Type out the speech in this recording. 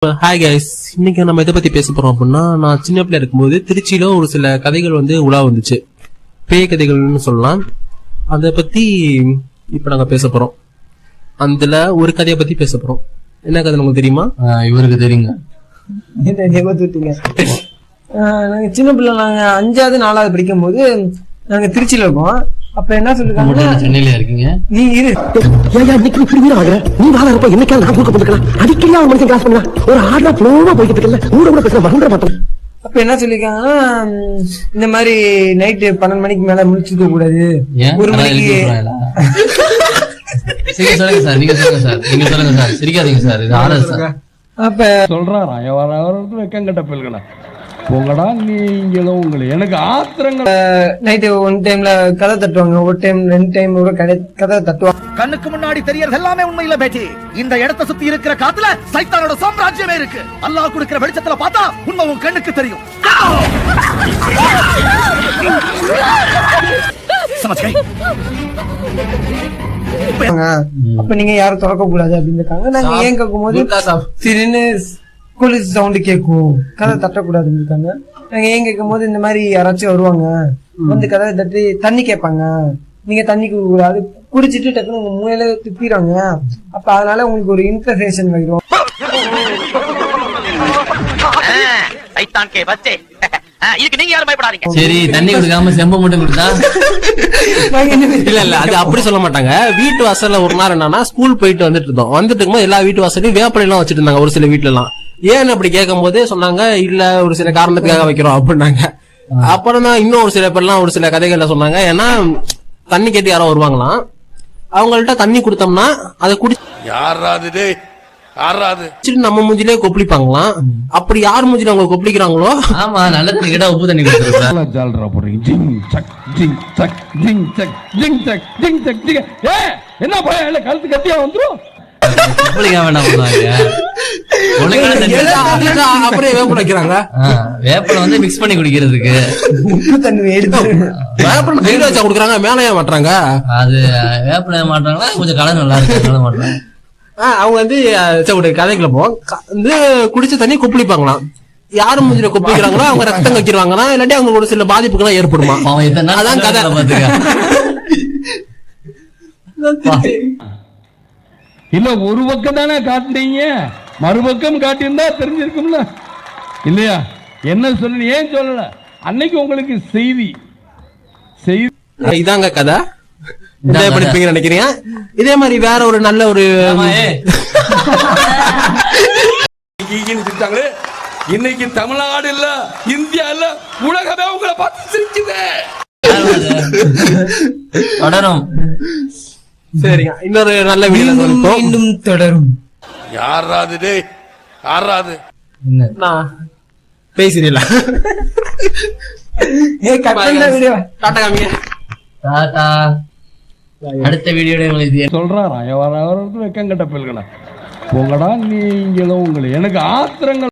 Hi guys, இன்னைக்கு நம்ம இதை பத்தி பேச போறோம் அப்படின்னா, நான் சின்ன பிள்ளையா இருக்கும்போது திருச்சியில ஒரு சில கதைகள் உலா வந்துச்சு. பேய் கதைகள்னு சொல்லலாம். அதை பத்தி இப்ப நாங்க பேச போறோம். அதுல ஒரு கதையை பத்தி பேச போறோம். என்ன கதை உங்களுக்கு தெரியுமா? இவருக்கு தெரியுங்க. நாங்க சின்ன பிள்ளை, நாங்க 5வது 4வது படிக்கும் போது நாங்க திருச்சியில இருக்கோம். அப்ப என்ன சொல்லிருக்காங்க, சென்னையில இருக்கீங்க நீ இரு அப்ப என்ன சொல்லிருக்காங்கன்னா, இந்த மாதிரி நைட்டு 12 மணிக்கு மேல முடிச்சிருக்க கூடாது. 1 மணிக்கு சொல்லுங்க சார், நீங்க சொல்லுங்க சார், நீங்க சொல்லுங்க சார், சிரிக்காதீங்க சார், இது ஆர்எஸ் சார். அப்ப சொல்றாராம் வெக்கங்கட்ட பிள்ளைகளா போங்கடா நீங்களும் உங்களை எனக்கு ஆத்திரங்கள். நைட்டு 1 டைம்ல கதை தட்டுவாங்க, ஒரு டைம் 2 டைம் கூட கதை தட்டுவாங்க. கண்ணுக்கு முன்னாடி தெரியறது எல்லாமே உண்மையில பேச்சு. இந்த இடத்தை சுத்தி இருக்கிற காத்துல சைத்தானோட சாம்ராஜ்யமே இருக்கு. அல்லாஹ் கொடுக்கிற வெளிச்சத்துல பார்த்தா உண்மை உன் கண்ணுக்கு தெரியும். அப்ப நீங்க யாரும் திறக்க கூடாது அப்படின்னு இருக்காங்க. நாங்க ஏன் கேட்கும் போது திடீர்னு போலீஸ் சவுண்ட் கேட்கும், கதை தட்டக்கூடாதுன்னு இருக்காங்க. நாங்க ஏன் கேட்கும் போது, இந்த மாதிரி யாராச்சும் வருவாங்க வந்து கதை தட்டி தண்ணி கேட்பாங்க, நீங்க தண்ணி குடிக்க கூடாது, குடிச்சிட்டு டக்குனு உங்க மூலையில துப்பிடுவாங்க. அப்ப அதனால உங்களுக்கு ஒரு இன்ஃபெக்ஷன் வரும். சரி, தண்ணி குடிக்காம செம்ப மட்டும் கொடுத்தா இல்ல அது அப்படி சொல்ல மாட்டாங்க. வீட்டு வாசல்ல ஒரு நாள் என்னன்னா, ஸ்கூல் போயிட்டு வந்துட்டு இருந்தோம். வந்துட்டு இருக்கும்போது எல்லா வீட்டு வாசலையும் வேப்பலை எல்லாம் வச்சுட்டு இருந்தாங்க. ஒரு சில வீட்டுல எல்லாம் ஏன்னு அப்படி கேட்கும் போது சொன்னாங்க, இல்ல ஒரு சில காரணத்துக்காக வைக்கிறோம் அப்படின்னாங்க. அப்புறம் தான் இன்னும் ஒரு சில பேர்லாம் ஒரு சில கதைகள்ல சொன்னாங்க. ஏன்னா தண்ணி கேட்டு யாரோ வருவாங்களாம், அவங்கள்ட்ட தண்ணி கொடுத்தோம்னா அதை குடிச்சிட்டு நம்ம மூஞ்சிலே கொப்பளிப்பாங்களாம். அப்படி யார் மூஞ்சில அவங்க கொப்பளிக்கிறாங்களோ, ஆமா, நல்ல தண்ணி கேட்டா உப்பு தண்ணி கொடுத்துருக்கா. ஜால்ரா போடுறீங்க. ஜிங் சக் ஜிங் சக் ஜிங் சக் ஜிங் சக் ஜிங் சக் ஜிங். என்ன பையன் இல்ல கழுத்து கத்தியா வந்துரும். அப்படியே வேப்ப வைக்கிறாங்க. வேப்பல மிக்ஸ் பண்ணி குடிக்கிறதுக்கு உப்பு தண்ணி எடுத்து வேப்ப கையில வச்சா குடுக்குறாங்க, மேலையா மாட்டாங்க. அது வேப்பல மாட்டாங்களா, கொஞ்சம் கலர் நல்லா இருக்கு மாட்டாங்க. அவங்க கதைக்குள்ள போவோம். குடிச்ச தண்ணி கொப்பளிப்பாங்களாம். யாரு மூஞ்சில கொப்பளிக்கிறாங்களோ அவங்க ரத்தம் வைக்கிறாங்கன்னா, இல்லாட்டி அவங்க ஒரு சில பாதிப்புகள் ஏற்படுமா. அதான் கதை. இல்ல ஒரு பக்கம் தானே காட்டுனீங்க, மறுபக்கம் காட்டியிருந்தா தெரிஞ்சிருக்கும்ல இல்லையா? என்ன சொல்லு, ஏன் சொல்லல அன்னைக்கு உங்களுக்கு செய்தி இதாங்க கதை. படிப்பீங்க நினைக்கிறீங்க. இதே மாதிரி வேற ஒரு நல்ல ஒரு இன்னைக்கு தமிழ்நாடு இல்ல, இந்தியா இல்ல, உலகமே உங்களை பார்த்து சிரிக்குது. தொடரும். சரிங்க, இன்னொரு நல்ல வீடியோ மீண்டும் தொடரும். யாராது பேசுறீங்களா? டாடா. அடுத்த வீடியோ சொல்றாராம் வெக்கங்கட்ட பிள்ளைகளா போங்கடா நீங்களும் உங்களை எனக்கு ஆத்திரங்கள்.